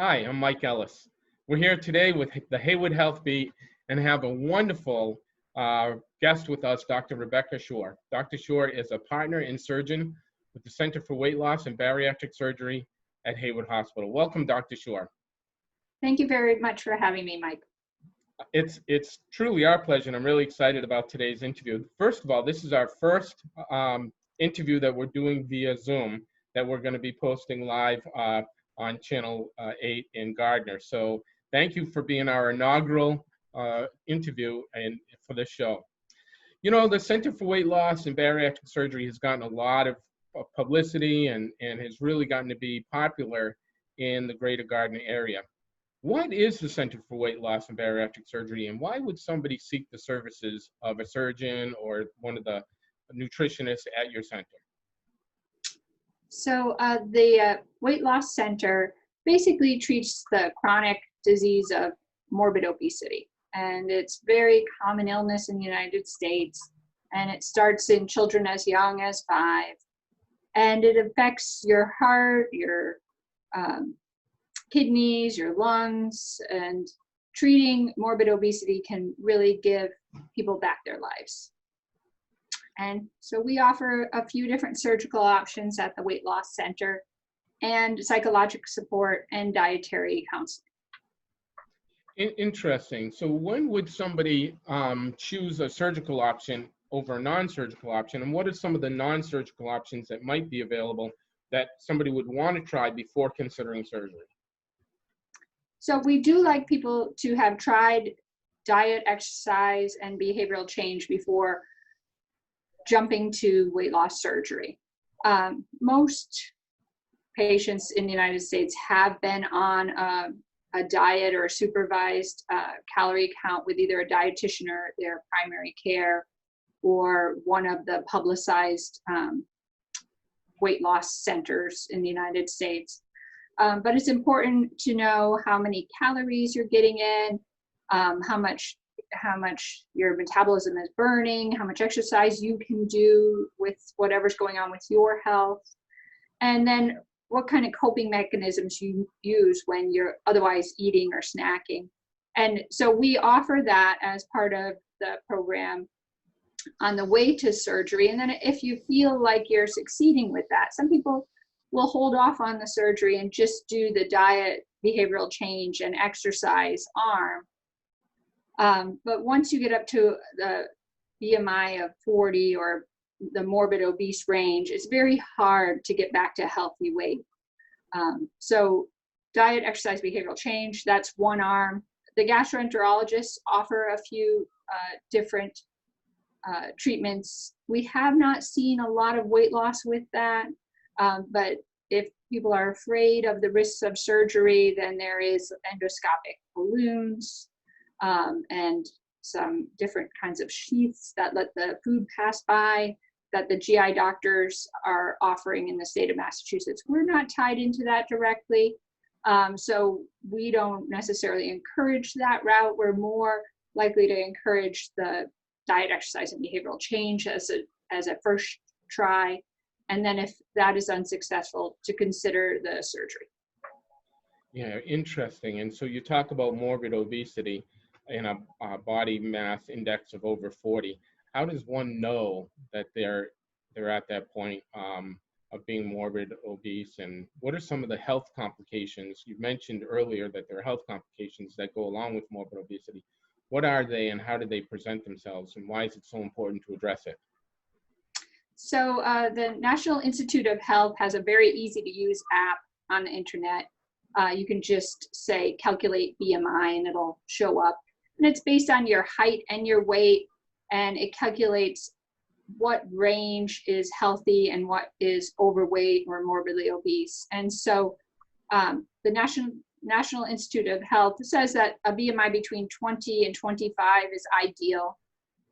Hi, I'm Mike Ellis. We're here today with the Heywood Healthbeat and have a wonderful guest with us, Dr. Rebecca Shore. Dr. Shore is a partner and surgeon with the Center for Weight Loss and Bariatric Surgery at Heywood Hospital. Welcome, Dr. Shore. Thank you very much for having me, Mike. It's truly our pleasure, and I'm really excited about today's interview. First of all, this is our first interview that we're doing via Zoom that we're going to be posting live on Channel 8 in Gardner. So thank you for being our inaugural interview and for this show. You know, the Center for Weight Loss and Bariatric Surgery has gotten a lot of publicity and has really gotten to be popular in the greater Gardner area. What is the Center for Weight Loss and Bariatric Surgery, and why would somebody seek the services of a surgeon or one of the nutritionists at your center? So the Weight Loss Center basically treats the chronic disease of morbid obesity. And it's very common illness in the United States. And it starts in children as young as 5. And it affects your heart, your kidneys, your lungs, and treating morbid obesity can really give people back their lives. And so we offer a few different surgical options at the Weight Loss Center and psychological support and dietary counseling. Interesting. So when would somebody choose a surgical option over a non-surgical option? And what are some of the non-surgical options that might be available that somebody would want to try before considering surgery? So we do like people to have tried diet, exercise, and behavioral change before jumping to weight loss surgery. Most patients in the United States have been on a diet or a supervised calorie count with either a dietitian or their primary care or one of the publicized weight loss centers in the United States. But it's important to know how many calories you're getting in, how much your metabolism is burning, how much exercise you can do with whatever's going on with your health, and then what kind of coping mechanisms you use when you're otherwise eating or snacking. And so we offer that as part of the program on the way to surgery. And then if you feel like you're succeeding with that, some people will hold off on the surgery and just do the diet, behavioral change, and exercise arm. But once you get up to the BMI of 40 or the morbid obese range, it's very hard to get back to healthy weight. So diet, exercise, behavioral change, that's one arm. The gastroenterologists offer a few different treatments. We have not seen a lot of weight loss with that, but if people are afraid of the risks of surgery, then there is endoscopic balloons, and some different kinds of sheaths that let the food pass by that the GI doctors are offering in the state of Massachusetts. We're not tied into that directly, so we don't necessarily encourage that route. We're more likely to encourage the diet, exercise, and behavioral change as a first try, and then if that is unsuccessful, to consider the surgery. Yeah, interesting. And so you talk about morbid obesity in a body mass index of over 40. How does one know that they're at that point of being morbid obese, and what are some of the health complications? You mentioned earlier that there are health complications that go along with morbid obesity. What are they, and how do they present themselves, and why is it so important to address it? So the National Institute of Health has a very easy to use app on the internet. You can just say calculate BMI and it'll show up. And it's based on your height and your weight, and it calculates what range is healthy and what is overweight or morbidly obese. And so the National Institute of Health says that a BMI between 20 and 25 is ideal,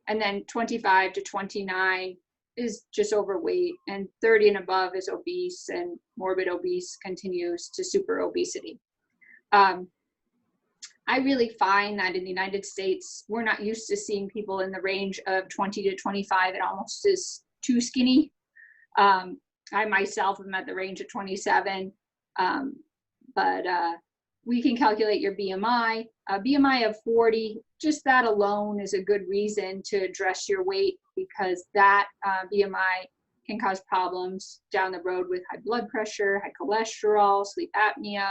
and then 25 to 29 is just overweight, and 30 and above is obese, and morbid obese continues to super obesity. I really find that in the United States, we're not used to seeing people in the range of 20 to 25. It almost is too skinny. I myself am at the range of 27, but we can calculate your BMI. A BMI of 40, just that alone is a good reason to address your weight, because that BMI can cause problems down the road with high blood pressure, high cholesterol, sleep apnea,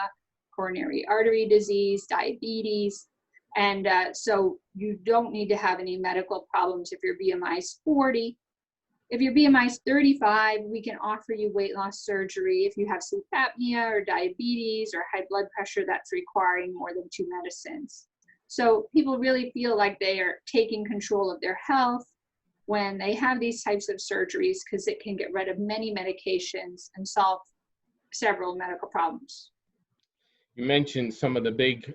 coronary artery disease, diabetes. And so you don't need to have any medical problems if your BMI is 40. If your BMI is 35, we can offer you weight loss surgery if you have sleep apnea or diabetes or high blood pressure that's requiring more than 2 medicines. So people really feel like they are taking control of their health when they have these types of surgeries, because it can get rid of many medications and solve several medical problems. You mentioned some of the big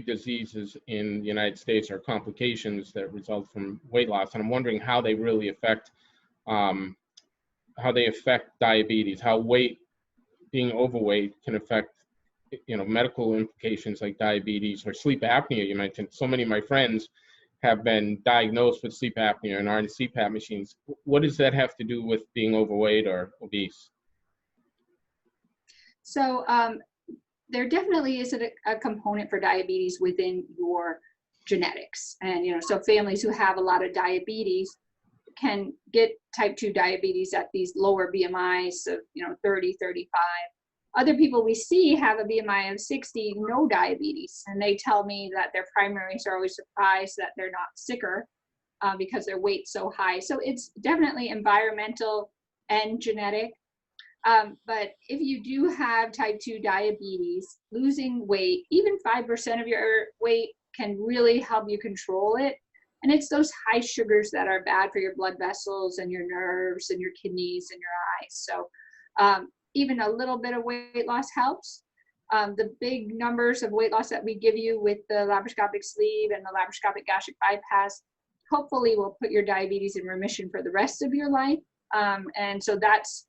diseases in the United States or complications that result from weight loss, and I'm wondering how they really affect diabetes, how being overweight can affect medical implications like diabetes or sleep apnea. You mentioned so many of my friends have been diagnosed with sleep apnea and are in CPAP machines. What does that have to do with being overweight or obese? So there definitely is a component for diabetes within your genetics. And, so families who have a lot of diabetes can get type 2 diabetes at these lower BMIs of, 30, 35. Other people we see have a BMI of 60, no diabetes. And they tell me that their primaries are always surprised that they're not sicker because their weight's so high. So it's definitely environmental and genetic. But if you do have type 2 diabetes, losing weight, even 5% of your weight, can really help you control it. And it's those high sugars that are bad for your blood vessels and your nerves and your kidneys and your eyes. So even a little bit of weight loss helps. The big numbers of weight loss that we give you with the laparoscopic sleeve and the laparoscopic gastric bypass hopefully will put your diabetes in remission for the rest of your life. And so that's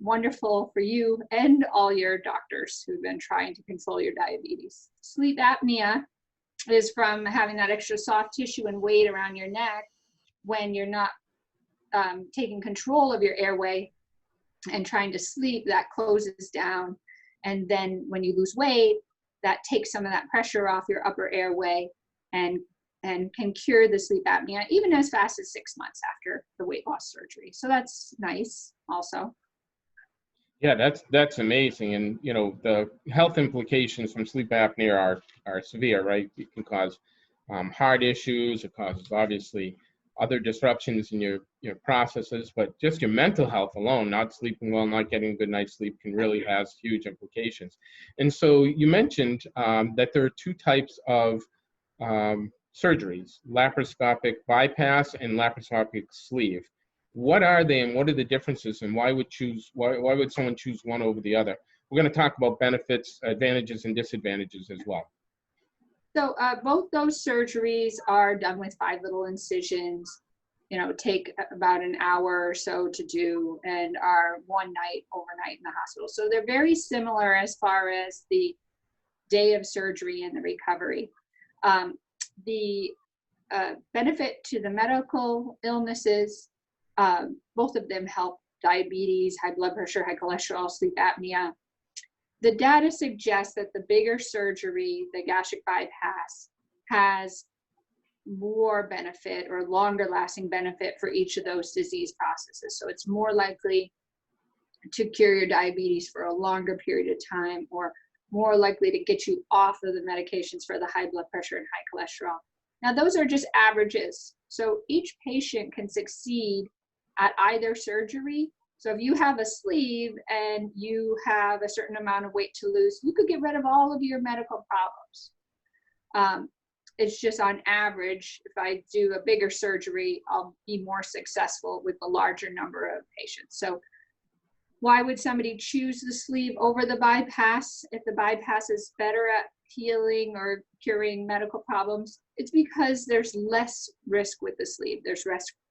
wonderful for you and all your doctors who've been trying to control your diabetes. Sleep apnea is from having that extra soft tissue and weight around your neck when you're not taking control of your airway and trying to sleep. That closes down, and then when you lose weight, that takes some of that pressure off your upper airway and can cure the sleep apnea even as fast as 6 months after the weight loss surgery. So that's nice also. Yeah, that's amazing. And the health implications from sleep apnea are severe, right? It can cause heart issues. It causes obviously other disruptions in your processes, but just your mental health alone, not sleeping well, not getting a good night's sleep, can really has huge implications. And so you mentioned that there are 2 types of surgeries: laparoscopic bypass and laparoscopic sleeve. What are they, and what are the differences, and why would someone choose one over the other? We're going to talk about benefits, advantages, and disadvantages as well. So both those surgeries are done with 5 little incisions, take about an hour or so to do, and are one night overnight in the hospital. So they're very similar as far as the day of surgery and the recovery. The benefit to the medical illnesses, both of them help diabetes, high blood pressure, high cholesterol, sleep apnea. The data suggests that the bigger surgery, the gastric bypass, has more benefit or longer lasting benefit for each of those disease processes. So it's more likely to cure your diabetes for a longer period of time, or more likely to get you off of the medications for the high blood pressure and high cholesterol. Now, those are just averages. So each patient can succeed at either surgery. So if you have a sleeve and you have a certain amount of weight to lose, you could get rid of all of your medical problems. It's just on average, if I do a bigger surgery, I'll be more successful with a larger number of patients. So why would somebody choose the sleeve over the bypass if the bypass is better at healing or curing medical problems? It's because there's less risk with the sleeve. There's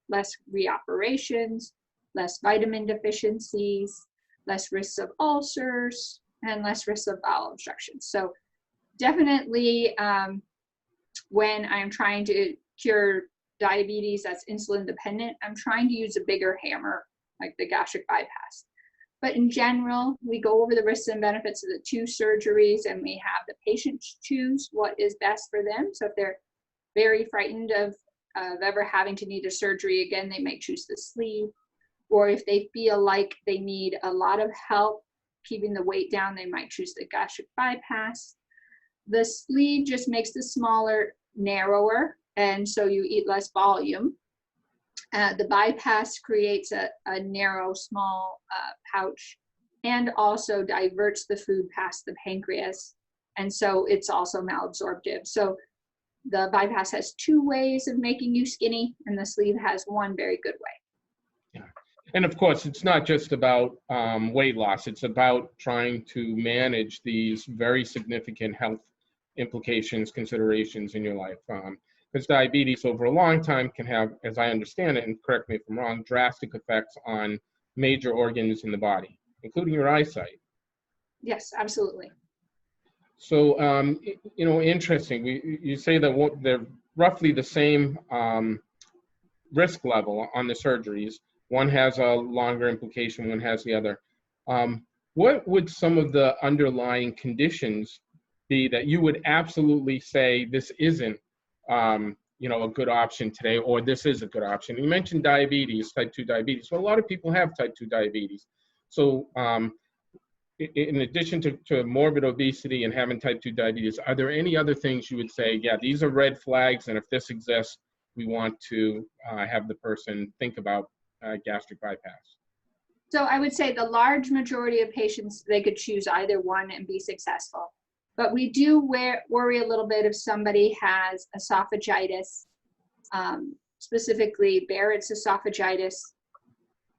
less reoperations, less vitamin deficiencies, less risks of ulcers, and less risks of bowel obstruction. So definitely when I'm trying to cure diabetes that's insulin dependent, I'm trying to use a bigger hammer like the gastric bypass. But in general, we go over the risks and benefits of the two surgeries, and we have the patient choose what is best for them. So if they're very frightened of ever having to need a surgery again, they may choose the sleeve. Or if they feel like they need a lot of help keeping the weight down, they might choose the gastric bypass. The sleeve just makes the smaller, narrower, and so you eat less volume. The bypass creates a narrow, small pouch, and also diverts the food past the pancreas, and so it's also malabsorptive. So the bypass has two ways of making you skinny, and the sleeve has one very good way. Yeah. And of course, it's not just about weight loss. It's about trying to manage these very significant health implications, considerations in your life. Because diabetes over a long time can have, as I understand it, and correct me if I'm wrong, drastic effects on major organs in the body, including your eyesight. Yes, absolutely. So, you know, interesting. You say that they're roughly the same risk level on the surgeries. One has a longer implication, one has the other. What would some of the underlying conditions be that you would absolutely say this isn't, you know, a good option today, or this is a good option? You mentioned diabetes, type 2 diabetes. Well, a lot of people have type 2 diabetes. So in addition to morbid obesity and having type 2 diabetes, are there any other things you would say, yeah, these are red flags, and if this exists, we want to have the person think about gastric bypass? So I would say the large majority of patients, they could choose either one and be successful. But we do worry a little bit if somebody has esophagitis, specifically Barrett's esophagitis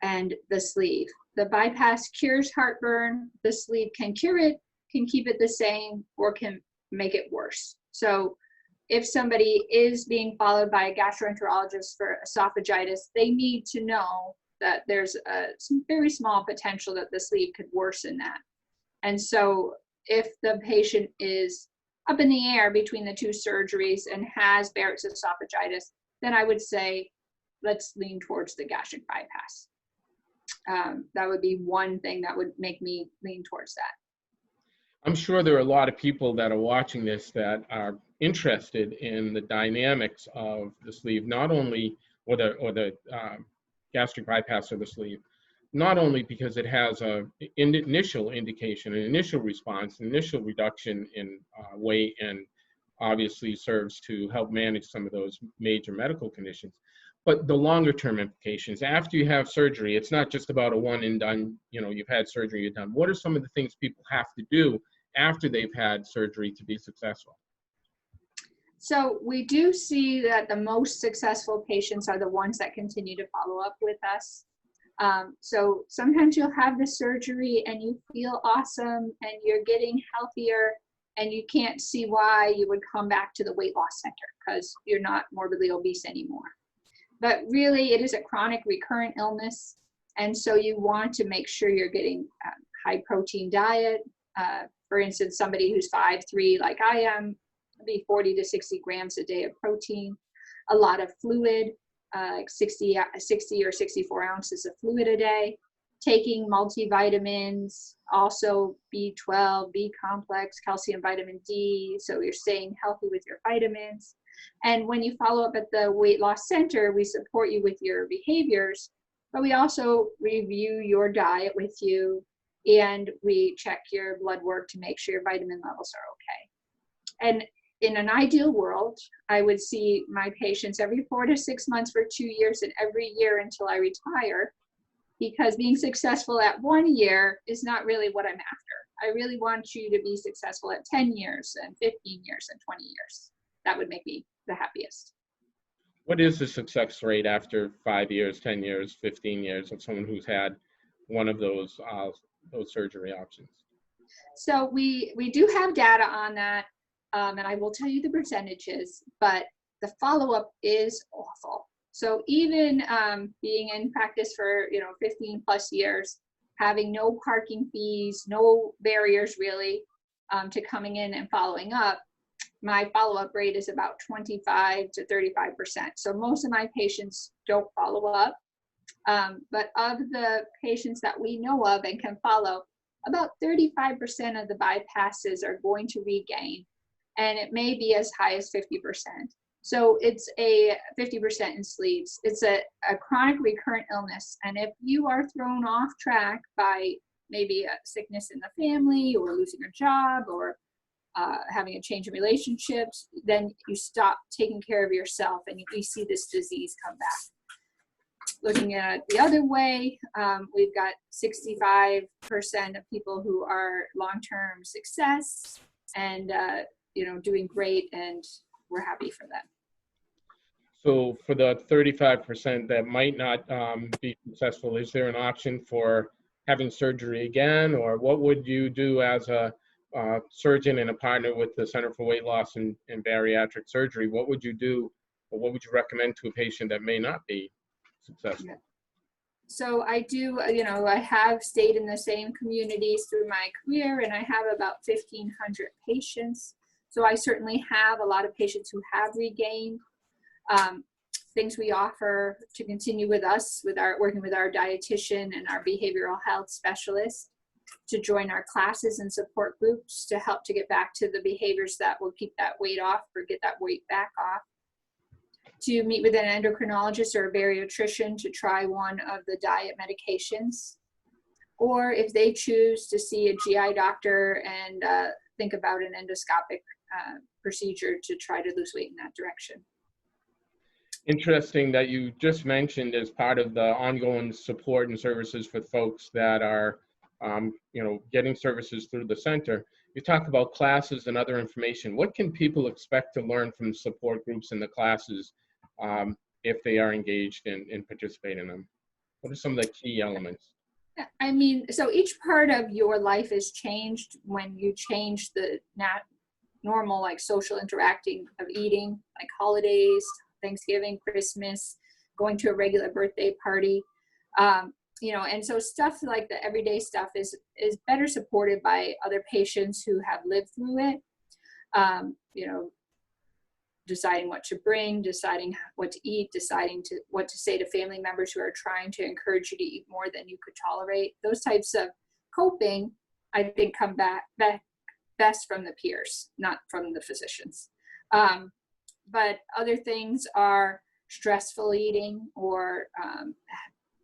and the sleeve. The bypass cures heartburn. The sleeve can cure it, can keep it the same, or can make it worse. So if somebody is being followed by a gastroenterologist for esophagitis, they need to know that there's some very small potential that the sleeve could worsen that. And so if the patient is up in the air between the two surgeries and has Barrett's esophagitis, then I would say, let's lean towards the gastric bypass. That would be one thing that would make me lean towards that. I'm sure there are a lot of people that are watching this that are interested in the dynamics of the sleeve, not only, or the gastric bypass or the sleeve, not only because it has an initial indication, an initial response, an initial reduction in weight, and obviously serves to help manage some of those major medical conditions, but the longer term implications. After you have surgery, it's not just about a one and done, you know, you've had surgery, you're done. What are some of the things people have to do after they've had surgery to be successful? So we do see that the most successful patients are the ones that continue to follow up with us. So sometimes you'll have the surgery and you feel awesome and you're getting healthier, and you can't see why you would come back to the weight loss center because you're not morbidly obese anymore. But really, it is a chronic recurrent illness, and so you want to make sure you're getting a high protein diet. For instance, somebody who's 5'3", like I am, be 40 to 60 grams a day of protein, a lot of fluid, like 60 or 64 ounces of fluid a day, taking multivitamins, also B12, B complex, calcium, vitamin D, so you're staying healthy with your vitamins. And when you follow up at the weight loss center, we support you with your behaviors, but we also review your diet with you, and we check your blood work to make sure your vitamin levels are okay. And in an ideal world, I would see my patients every 4 to 6 months for 2 years, and every year until I retire, because being successful at 1 year is not really what I'm after. I really want you to be successful at 10 years and 15 years and 20 years. That would make me the happiest. What is the success rate after 5 years, 10 years, 15 years of someone who's had one of those surgery options? So we do have data on that, and I will tell you the percentages, but the follow-up is awful. So even being in practice for 15 plus years, having no parking fees, no barriers really to coming in and following up, my follow-up rate is about 25 to 35%. So most of my patients don't follow up. But of the patients that we know of and can follow, about 35% of the bypasses are going to regain, and it may be as high as 50%. So it's a 50% in sleeves. It's a chronic recurrent illness. And if you are thrown off track by maybe a sickness in the family or losing a job or having a change in relationships, then you stop taking care of yourself and you see this disease come back. Looking at it the other way, we've got 65% of people who are long-term success and doing great, and we're happy for them. So for the 35% that might not be successful, is there an option for having surgery again, or what would you do as a surgeon and a partner with the Center for Weight Loss and Bariatric Surgery? What would you do, or what would you recommend to a patient that may not be successful? Yeah. So I do, I have stayed in the same communities through my career, and I have about 1,500 patients. So I certainly have a lot of patients who have regained. Things we offer to continue with us, working with our dietitian and our behavioral health specialist, to join our classes and support groups to help to get back to the behaviors that will keep that weight off or get that weight back off. To meet with an endocrinologist or a bariatrician to try one of the diet medications. Or if they choose to see a GI doctor and think about an endoscopic procedure to try to lose weight in that direction. Interesting that you just mentioned as part of the ongoing support and services for folks that are, getting services through the center. You talk about classes and other information. What can people expect to learn from support groups and the classes if they are engaged and participate in them? What are some of the key elements? I mean, so each part of your life is changed when you change the normal, like, social interacting of eating, like holidays, Thanksgiving, Christmas, going to a regular birthday party, and so stuff like the everyday stuff is better supported by other patients who have lived through it. Deciding what to bring, deciding what to eat, deciding what to say to family members who are trying to encourage you to eat more than you could tolerate. Those types of coping, I think, come back best from the peers, not from the physicians. But other things are stressful eating or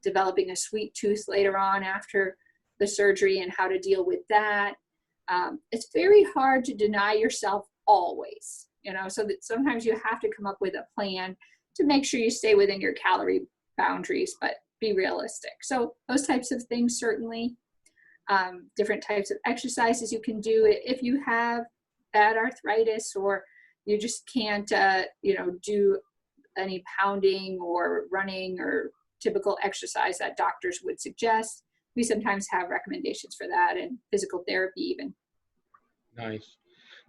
developing a sweet tooth later on after the surgery and how to deal with that. It's very hard to deny yourself always, so that sometimes you have to come up with a plan to make sure you stay within your calorie boundaries, but be realistic. So those types of things, certainly. Different types of exercises you can do if you have bad arthritis or you just can't, do any pounding or running or typical exercise that doctors would suggest. We sometimes have recommendations for that, and physical therapy even. Nice.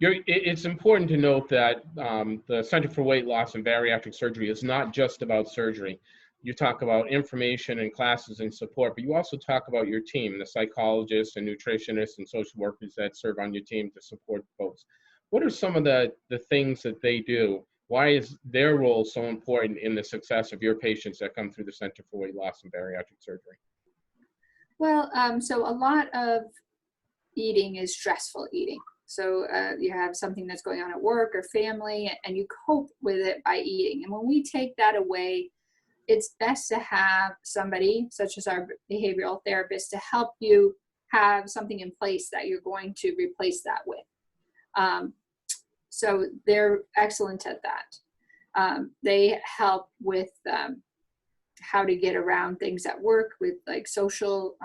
It's important to note that the Center for Weight Loss and Bariatric Surgery is not just about surgery. You talk about information and classes and support, but you also talk about your team, the psychologists and nutritionists and social workers that serve on your team to support folks. What are some of the things that they do? Why is their role so important in the success of your patients that come through the Center for Weight Loss and Bariatric Surgery? Well, so a lot of eating is stressful eating. So you have something that's going on at work or family, and you cope with it by eating. And when we take that away, it's best to have somebody, such as our behavioral therapist, to help you have something in place that you're going to replace that with. So they're excellent at that. They help with how to get around things at work with, like, social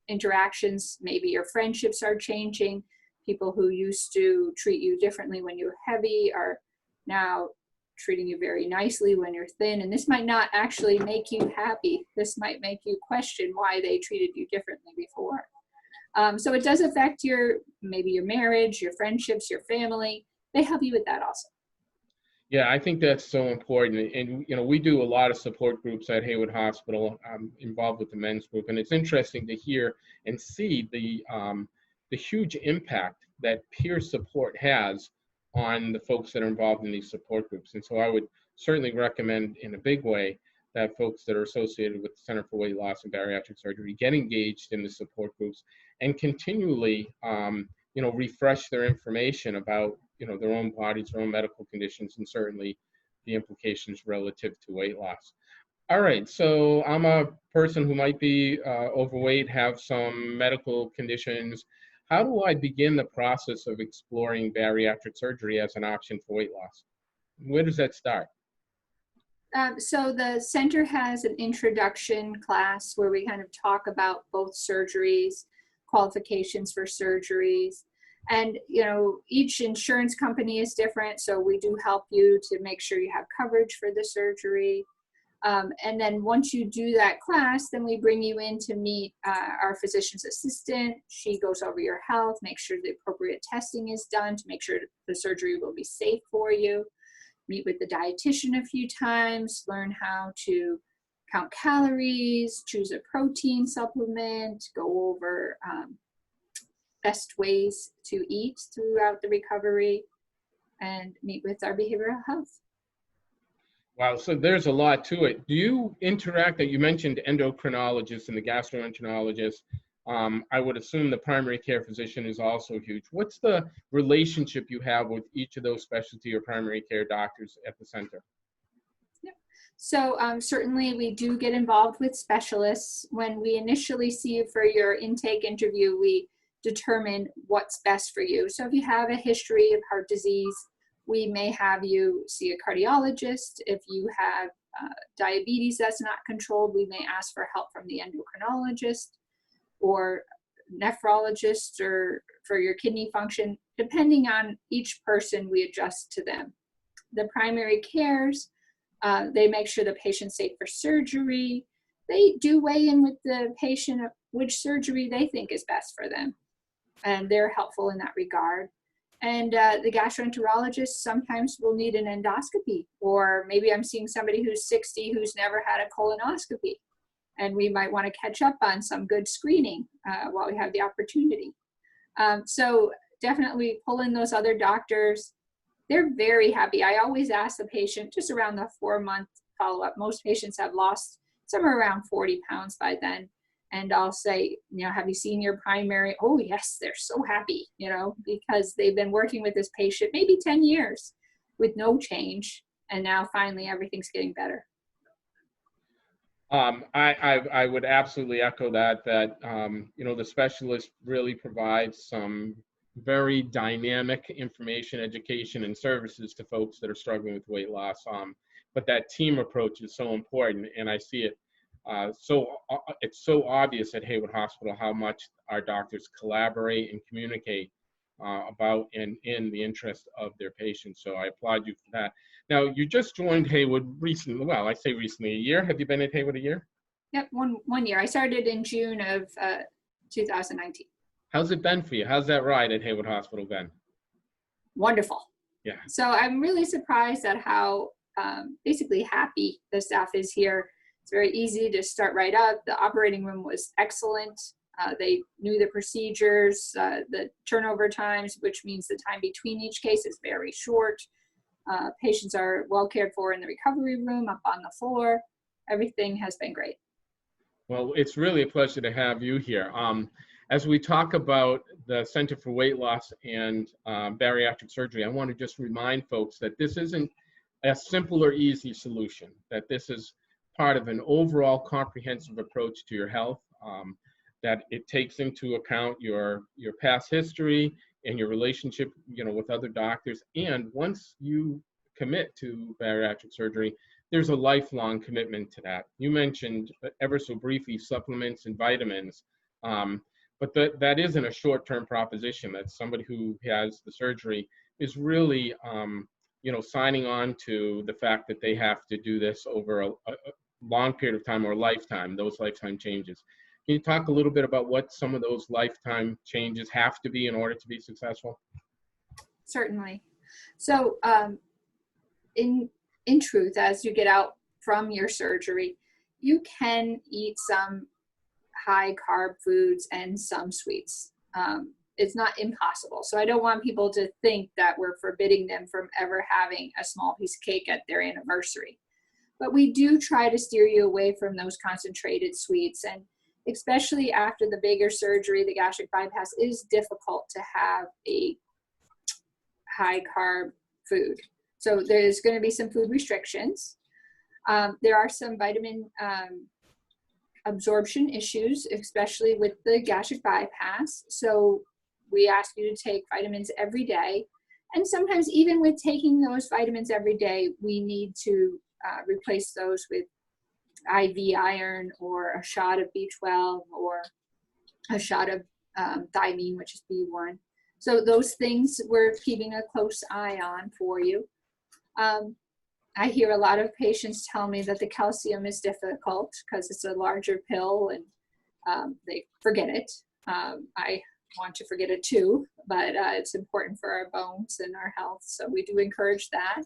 interactions. Maybe your friendships are changing. People who used to treat you differently when you were heavy are now treating you very nicely when you're thin. And this might not actually make you happy. This might make you question why they treated you differently before. So it does affect maybe your marriage, your friendships, your family. They help you with that also. Yeah, I think that's so important. And, we do a lot of support groups at Heywood Hospital. I'm involved with the men's group. And it's interesting to hear and see the huge impact that peer support has on the folks that are involved in these support groups. And so I would certainly recommend in a big way that folks that are associated with the Center for Weight Loss and Bariatric Surgery get engaged in the support groups and continually, refresh their information about, their own bodies, their own medical conditions, and certainly the implications relative to weight loss. All right, so I'm a person who might be overweight, have some medical conditions. How do I begin the process of exploring bariatric surgery as an option for weight loss? Where does that start? So the center has an introduction class where we kind of talk about both surgeries, qualifications for surgeries, and each insurance company is different, so we do help you to make sure you have coverage for the surgery. And then once you do that class, then we bring you in to meet our physician's assistant. She goes over your health, make sure the appropriate testing is done to make sure the surgery will be safe for you. Meet with the dietitian a few times, learn how to count calories, choose a protein supplement, go over best ways to eat throughout the recovery, and meet with our behavioral health. Wow, so there's a lot to it. Do you interact, that you mentioned endocrinologists and the gastroenterologist? I would assume the primary care physician is also huge. What's the relationship you have with each of those specialty or primary care doctors at the center? So certainly we do get involved with specialists. When we initially see you for your intake interview, we determine what's best for you. So if you have a history of heart disease, we may have you see a cardiologist. If you have diabetes that's not controlled, we may ask for help from the endocrinologist or nephrologist, or for your kidney function. Depending on each person, we adjust to them. The primary cares, they make sure the patient's safe for surgery. They do weigh in with the patient of which surgery they think is best for them, and they're helpful in that regard. And the gastroenterologist sometimes will need an endoscopy, or maybe I'm seeing somebody who's 60 who's never had a colonoscopy, and we might want to catch up on some good screening while we have the opportunity. So definitely pull in those other doctors. They're very happy. I always ask the patient just around the 4-month follow-up. Most patients have lost somewhere around 40 pounds by then. And I'll say, have you seen your primary? Oh, yes, they're so happy, because they've been working with this patient maybe 10 years with no change. And now finally everything's getting better. I would absolutely echo that the specialist really provides some very dynamic information, education, and services to folks that are struggling with weight loss. But that team approach is so important, and I see it. It's so obvious at Heywood Hospital how much our doctors collaborate and communicate about and in the interest of their patients. So I applaud you for that. Now, you just joined Heywood recently. Well, I say recently, a year. Have you been at Heywood a year? Yep, one year. I started in June of 2019. How's it been for you? How's that ride at Heywood Hospital been? Wonderful. Yeah. So I'm really surprised at how basically happy the staff is here. It's very easy to start right up. The operating room was excellent. They knew the procedures, the turnover times, which means the time between each case is very short. Patients are well cared for in the recovery room, up on the floor. Everything has been great. Well, it's really a pleasure to have you here. As we talk about the Center for Weight Loss and Bariatric Surgery, I want to just remind folks that this isn't a simple or easy solution, that this is part of an overall comprehensive approach to your health, that it takes into account your past history and your relationship, with other doctors. And once you commit to bariatric surgery, there's a lifelong commitment to that. You mentioned ever so briefly supplements and vitamins, but that isn't a short-term proposition. That somebody who has the surgery is really, signing on to the fact that they have to do this over a long period of time or a lifetime, those lifetime changes. Can you talk a little bit about what some of those lifetime changes have to be in order to be successful? Certainly. So in truth, as you get out from your surgery, you can eat some high carb foods and some sweets. It's not impossible. So I don't want people to think that we're forbidding them from ever having a small piece of cake at their anniversary. But we do try to steer you away from those concentrated sweets. And especially after the bigger surgery, the gastric bypass, is difficult to have a high carb food. So there's going to be some food restrictions. There are some vitamin absorption issues, especially with the gastric bypass. So we ask you to take vitamins every day. And sometimes even with taking those vitamins every day, we need to replace those with IV iron or a shot of B12 or a shot of thiamine, which is B1. So those things we're keeping a close eye on for you. I hear a lot of patients tell me that the calcium is difficult because it's a larger pill and they forget it. I want to forget it too, but it's important for our bones and our health. So we do encourage that.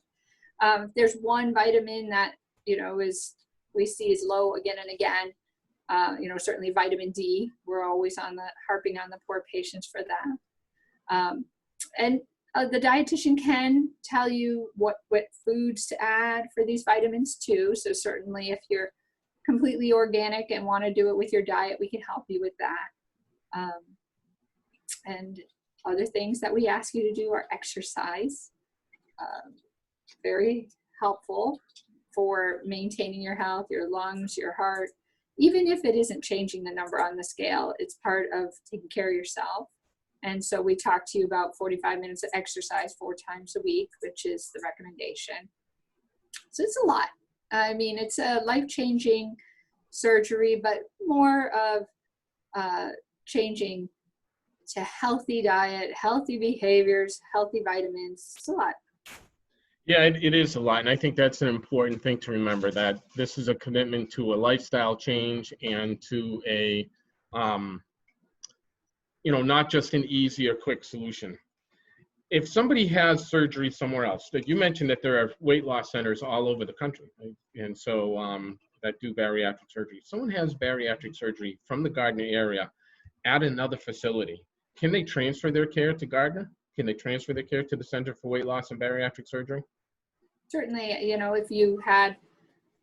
There's one vitamin that, we see is low again and again. Certainly vitamin D. We're always harping on the poor patients for that. And the dietitian can tell you what foods to add for these vitamins too. So certainly if you're completely organic and want to do it with your diet, we can help you with that. And other things that we ask you to do are exercise. Very helpful for maintaining your health, your lungs, your heart. Even if it isn't changing the number on the scale, it's part of taking care of yourself. And so we talk to you about 45 minutes of exercise 4 times a week, which is the recommendation. So it's a lot. I mean, it's a life-changing surgery, but more of changing to healthy diet, healthy behaviors, healthy vitamins. It's a lot. Yeah, it is a lot. And I think that's an important thing to remember, that this is a commitment to a lifestyle change and to a, not just an easy or quick solution. If somebody has surgery somewhere else, that you mentioned that there are weight loss centers all over the country, right? And so that do bariatric surgery. If someone has bariatric surgery from the Gardner area at another facility, can they transfer their care to Gardner? Can they transfer their care to the Center for Weight Loss and Bariatric Surgery? Certainly, if you had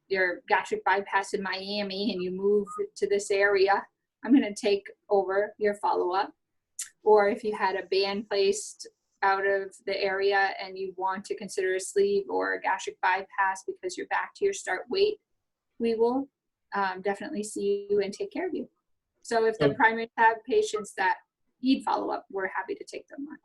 your gastric bypass in Miami and you move to this area, I'm going to take over your follow-up. Or if you had a band placed out of the area and you want to consider a sleeve or a gastric bypass because you're back to your start weight, we will definitely see you and take care of you. So if the primary have patients that need follow-up, we're happy to take them on.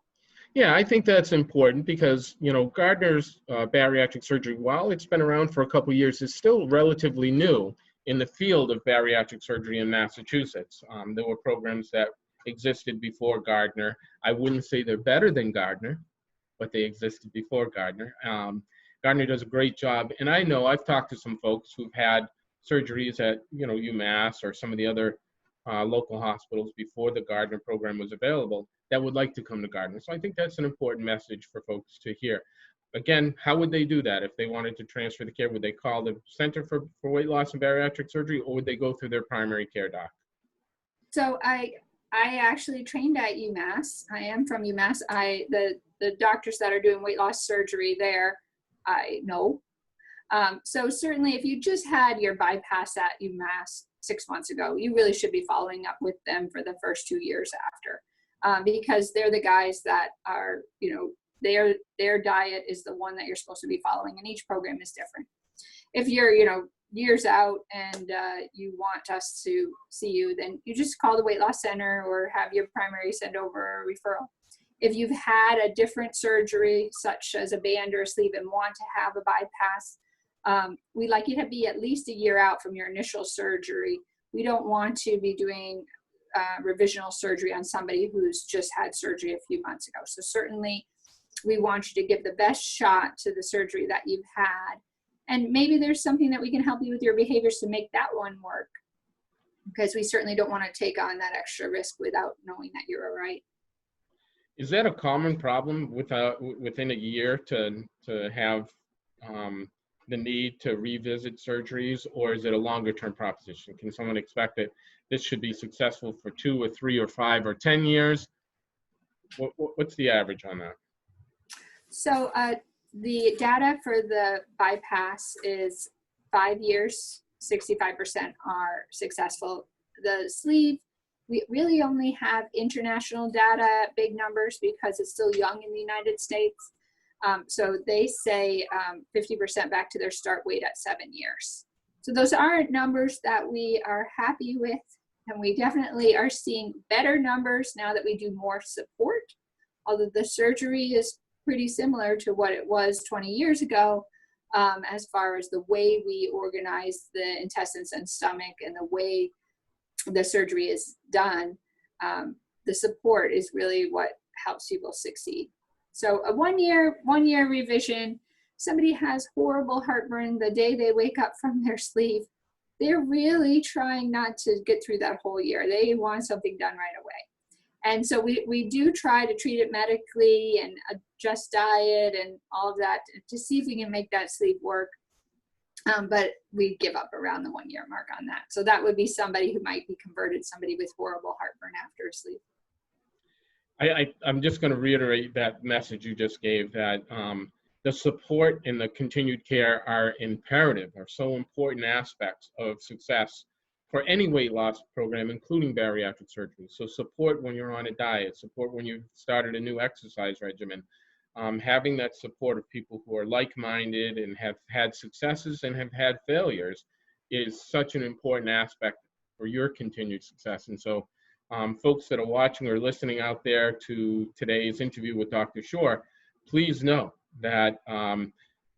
Yeah, I think that's important because, Gardner's bariatric surgery, while it's been around for a couple of years, is still relatively new in the field of bariatric surgery in Massachusetts. There were programs that existed before Gardner. I wouldn't say they're better than Gardner, but they existed before Gardner. Gardner does a great job. And I know I've talked to some folks who've had surgeries at, UMass or some of the other local hospitals before the Gardner program was available that would like to come to Gardner. So I think that's an important message for folks to hear. Again, how would they do that? If they wanted to transfer the care, would they call the Center for Weight Loss and Bariatric Surgery, or would they go through their primary care doc? So I actually trained at UMass. I am from UMass. The doctors that are doing weight loss surgery there, I know. So certainly if you just had your bypass at UMass 6 months ago, you really should be following up with them for the first 2 years after, because they're the guys that are, their diet is the one that you're supposed to be following, and each program is different. If you're, years out and you want us to see you, then you just call the weight loss center or have your primary send over a referral. If you've had a different surgery, such as a band or a sleeve, and want to have a bypass, we'd like you to be at least a year out from your initial surgery. We don't want to be doing revisional surgery on somebody who's just had surgery a few months ago. So certainly we want you to give the best shot to the surgery that you've had. And maybe there's something that we can help you with your behaviors to make that one work, because we certainly don't want to take on that extra risk without knowing that you're all right. Is that a common problem within a year to have the need to revisit surgeries, or is it a longer term proposition? Can someone expect that this should be successful for 2 or 3 or 5 or 10 years? What's the average on that? So the data for the bypass is 5 years, 65% are successful. The sleeve, we really only have international data, big numbers, because it's still young in the United States. So they say 50% back to their start weight at 7 years. So those aren't numbers that we are happy with. And we definitely are seeing better numbers now that we do more support. Although the surgery is pretty similar to what it was 20 years ago, as far as the way we organize the intestines and stomach and the way the surgery is done. The support is really what helps people succeed. So a one year revision, somebody has horrible heartburn the day they wake up from their sleep. They're really trying not to get through that whole year. They want something done right away. And so we do try to treat it medically and adjust diet and all of that to see if we can make that sleep work. But we give up around the 1 year mark on that. So that would be somebody who might be converted, somebody with horrible heartburn after a sleep. I'm just going to reiterate that message you just gave, that the support and the continued care are imperative, are so important aspects of success for any weight loss program, including bariatric surgery. So support when you're on a diet, support when you've started a new exercise regimen. Having that support of people who are like-minded and have had successes and have had failures is such an important aspect for your continued success. And so folks that are watching or listening out there to today's interview with Dr. Shore, please know that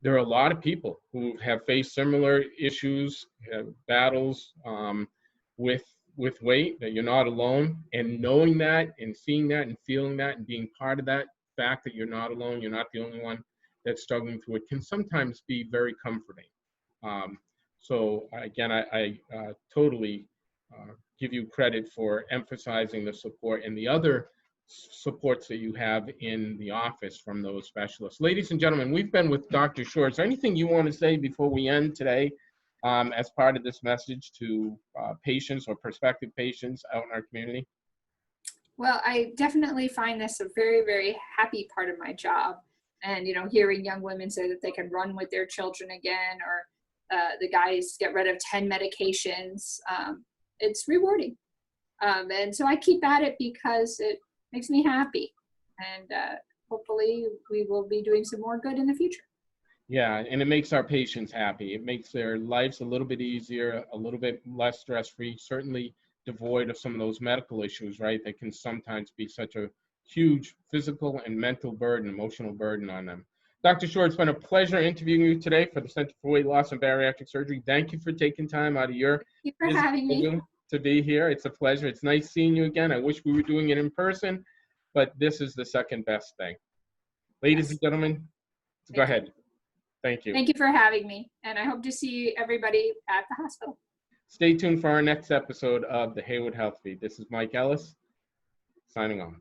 there are a lot of people who have faced similar issues, battles with weight, that you're not alone. And knowing that and seeing that and feeling that and being part of that fact that you're not alone, you're not the only one that's struggling through it, can sometimes be very comforting. So again, I totally give you credit for emphasizing the support and the other supports that you have in the office from those specialists. Ladies and gentlemen, we've been with Dr. Shore. Is there anything you want to say before we end today as part of this message to patients or prospective patients out in our community? Well, I definitely find this a very, very happy part of my job. And, you know, hearing young women say that they can run with their children again, or the guys get rid of 10 medications, it's rewarding. And so I keep at it because it makes me happy. And hopefully we will be doing some more good in the future. Yeah, and it makes our patients happy. It makes their lives a little bit easier, a little bit less stress-free, certainly devoid of some of those medical issues, right, that can sometimes be such a huge physical and mental burden, emotional burden on them. Dr. Shore, it's been a pleasure interviewing you today for the Center for Weight Loss and Bariatric Surgery. Thank you for taking time out of your Thank you for having me to be here. It's a pleasure. It's nice seeing you again. I wish we were doing it in person, but this is the second best thing. Ladies and gentlemen, go ahead. Thank you. Thank you for having me, and I hope to see everybody at the hospital. Stay tuned for our next episode of the Heywood Healthbeat. This is Mike Ellis, signing on.